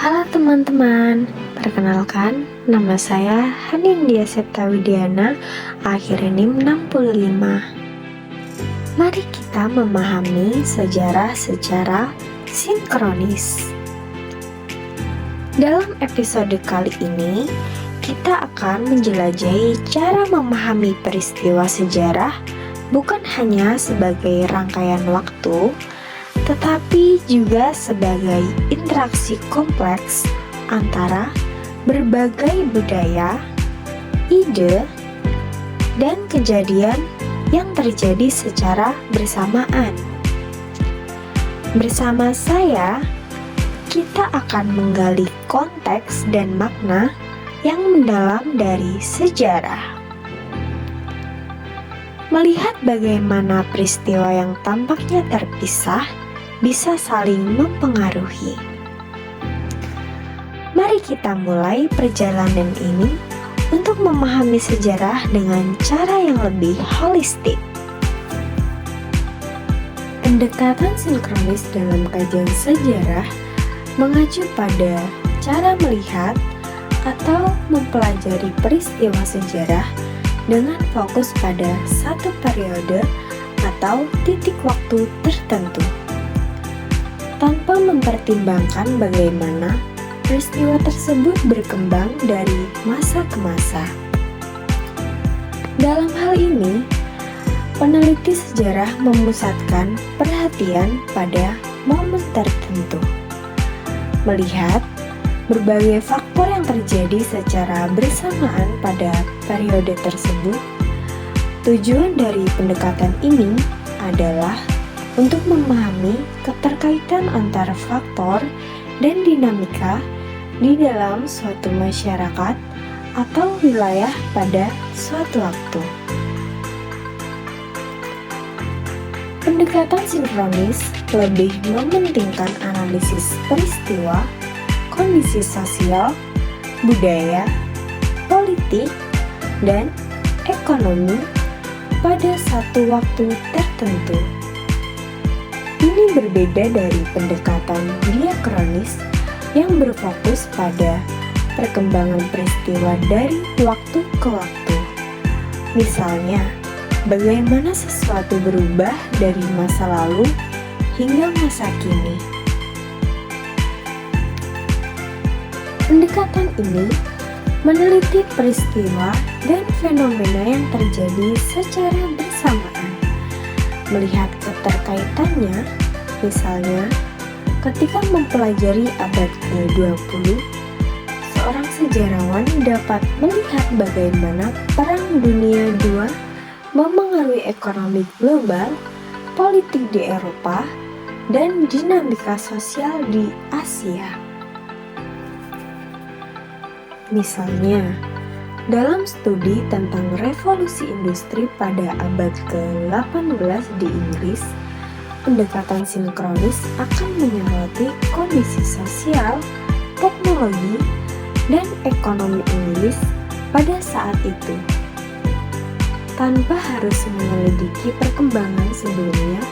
Halo teman-teman, perkenalkan nama saya Hanindya Septawidiana, akhir NIM 65. Mari kita memahami sejarah secara sinkronis. Dalam episode kali ini, kita akan menjelajahi cara memahami peristiwa sejarah bukan hanya sebagai rangkaian waktu, tetapi juga sebagai interaksi kompleks antara berbagai budaya, ide, dan kejadian yang terjadi secara bersamaan. Bersama saya, kita akan menggali konteks dan makna yang mendalam dari sejarah. Melihat bagaimana peristiwa yang tampaknya terpisah bisa saling mempengaruhi. Mari kita mulai perjalanan ini untuk memahami sejarah dengan cara yang lebih holistik. Pendekatan sinkronis dalam kajian sejarah mengacu pada cara melihat atau mempelajari peristiwa sejarah dengan fokus pada satu periode atau titik waktu tertentu, tanpa mempertimbangkan bagaimana peristiwa tersebut berkembang dari masa ke masa. Dalam hal ini, peneliti sejarah memusatkan perhatian pada momen tertentu, melihat berbagai faktor yang terjadi secara bersamaan pada periode tersebut. Tujuan dari pendekatan ini adalah untuk memahami keterkaitan antara faktor dan dinamika di dalam suatu masyarakat atau wilayah pada suatu waktu. Pendekatan sinkronis lebih mementingkan analisis peristiwa, kondisi sosial, budaya, politik, dan ekonomi pada satu waktu tertentu. Ini berbeda dari pendekatan diakronis yang berfokus pada perkembangan peristiwa dari waktu ke waktu. Misalnya, bagaimana sesuatu berubah dari masa lalu hingga masa kini. Pendekatan ini meneliti peristiwa dan fenomena yang terjadi secara bersamaan, melihat keterkaitannya. Misalnya, ketika mempelajari abad ke-20, seorang sejarawan dapat melihat bagaimana Perang Dunia II memengaruhi ekonomi global, politik di Eropa, dan dinamika sosial di Asia. Misalnya, dalam studi tentang revolusi industri pada abad ke-18 di Inggris, pendekatan sinkronis akan menyoroti kondisi sosial, teknologi, dan ekonomi Inggris pada saat itu, tanpa harus menyelidiki perkembangan sebelumnya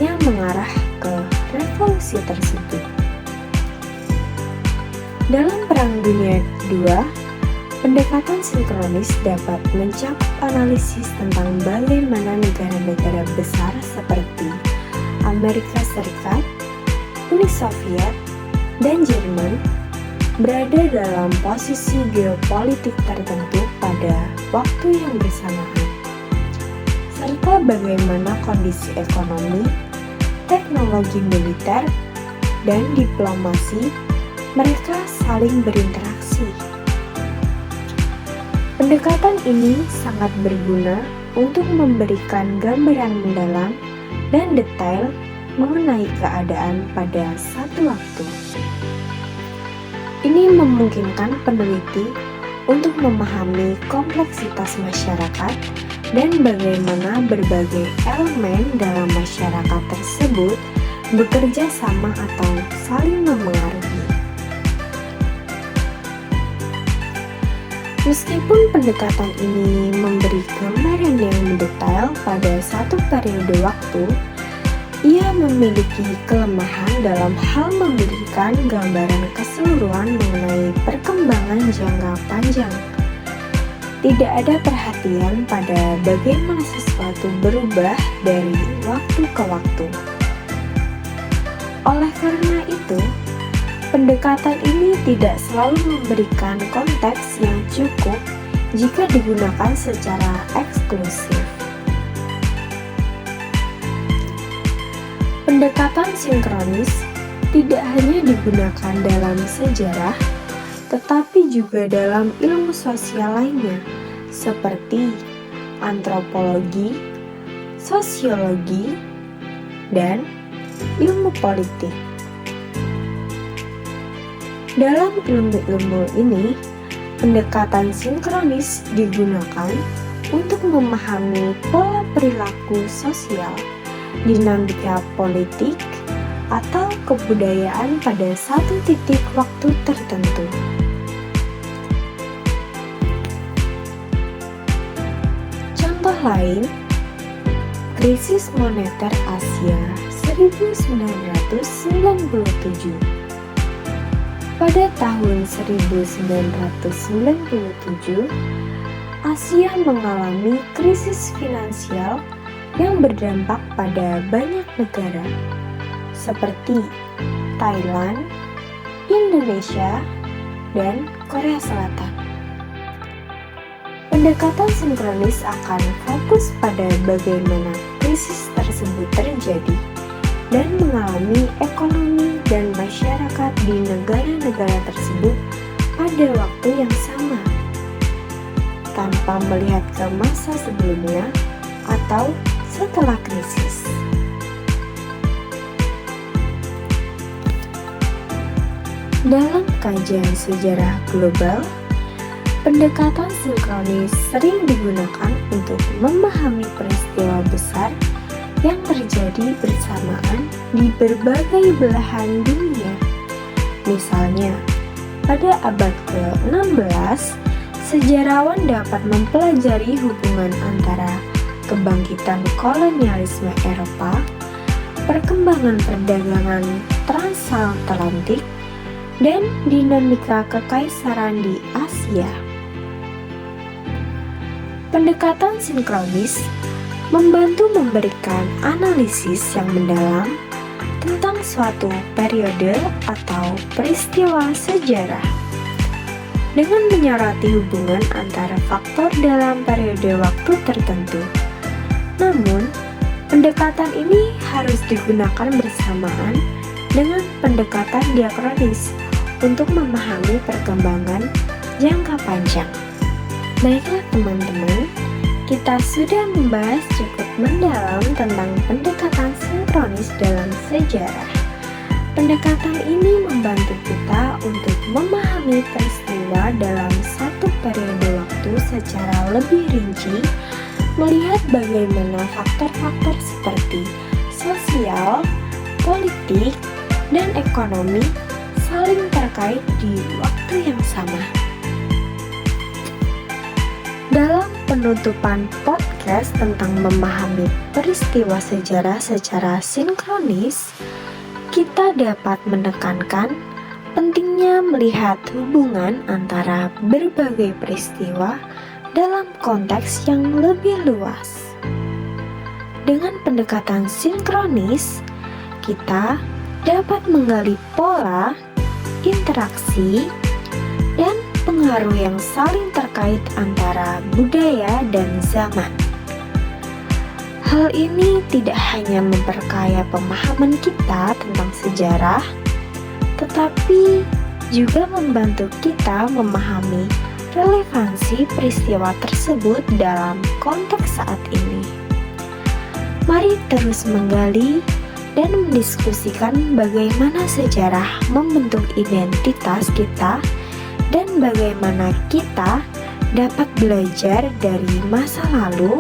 yang mengarah ke revolusi tersebut. Dalam Perang Dunia II, pendekatan sinkronis dapat mencakup analisis tentang bagaimana negara-negara besar seperti Amerika Serikat, Uni Soviet, dan Jerman berada dalam posisi geopolitik tertentu pada waktu yang bersamaan, serta bagaimana kondisi ekonomi, teknologi militer, dan diplomasi mereka saling berinteraksi. Pendekatan ini sangat berguna untuk memberikan gambaran mendalam dan detail mengenai keadaan pada satu waktu. Ini memungkinkan peneliti untuk memahami kompleksitas masyarakat dan bagaimana berbagai elemen dalam masyarakat tersebut bekerja sama atau saling memengaruhi. Meskipun pendekatan ini memberi gambaran yang mendetail pada satu periode waktu, Ia memiliki kelemahan dalam hal memberikan gambaran keseluruhan mengenai perkembangan jangka panjang. Tidak ada perhatian pada bagaimana sesuatu berubah dari waktu ke waktu. Oleh karena itu, pendekatan ini tidak selalu memberikan konteks yang cukup jika digunakan secara eksklusif. Pendekatan sinkronis tidak hanya digunakan dalam sejarah, tetapi juga dalam ilmu sosial lainnya, seperti antropologi, sosiologi, dan ilmu politik. Dalam ilmu-ilmu ini, pendekatan sinkronis digunakan untuk memahami pola perilaku sosial, dinamika politik, atau kebudayaan pada satu titik waktu tertentu. Contoh lain, krisis moneter Asia 1997. Pada tahun 1997, Asia mengalami krisis finansial yang berdampak pada banyak negara, seperti Thailand, Indonesia, dan Korea Selatan. Pendekatan sinkronis akan fokus pada bagaimana krisis tersebut terjadi dan mengalami ekonomi dan masyarakat di negara-negara tersebut pada waktu yang sama, tanpa melihat ke masa sebelumnya atau setelah krisis. Dalam kajian sejarah global, pendekatan sinkronis sering digunakan untuk memahami peristiwa besar yang terjadi bersamaan di berbagai belahan dunia. Misalnya, pada abad ke-16, sejarawan dapat mempelajari hubungan antara kebangkitan kolonialisme Eropa, perkembangan perdagangan transatlantik, dan dinamika kekaisaran di Asia. Pendekatan sinkronis membantu memberikan analisis yang mendalam tentang suatu periode atau peristiwa sejarah dengan menyoroti hubungan antara faktor dalam periode waktu tertentu. Namun, pendekatan ini harus digunakan bersamaan dengan pendekatan diakronis untuk memahami perkembangan jangka panjang. Baiklah teman-teman, kita sudah membahas cukup mendalam tentang pendekatan sinkronis dalam sejarah. Pendekatan ini membantu kita untuk memahami peristiwa dalam satu periode waktu secara lebih rinci, melihat bagaimana faktor-faktor seperti sosial, politik, dan ekonomi saling terkait di waktu yang sama. Dalam penutupan podcast tentang memahami peristiwa sejarah secara sinkronis, kita dapat menekankan pentingnya melihat hubungan antara berbagai peristiwa dalam konteks yang lebih luas. Dengan pendekatan sinkronis, kita dapat menggali pola, interaksi, dan pengaruh yang saling terkait antara budaya dan zaman. Hal ini tidak hanya memperkaya pemahaman kita tentang sejarah, tetapi juga membantu kita memahami relevansi peristiwa tersebut dalam konteks saat ini. Mari terus menggali dan mendiskusikan bagaimana sejarah membentuk identitas kita dan bagaimana kita dapat belajar dari masa lalu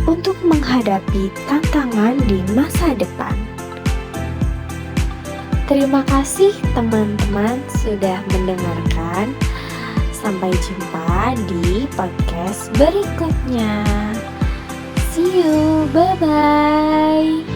untuk menghadapi tantangan di masa depan. Terima kasih teman-teman sudah mendengarkan. Sampai jumpa di podcast berikutnya. See you, bye-bye.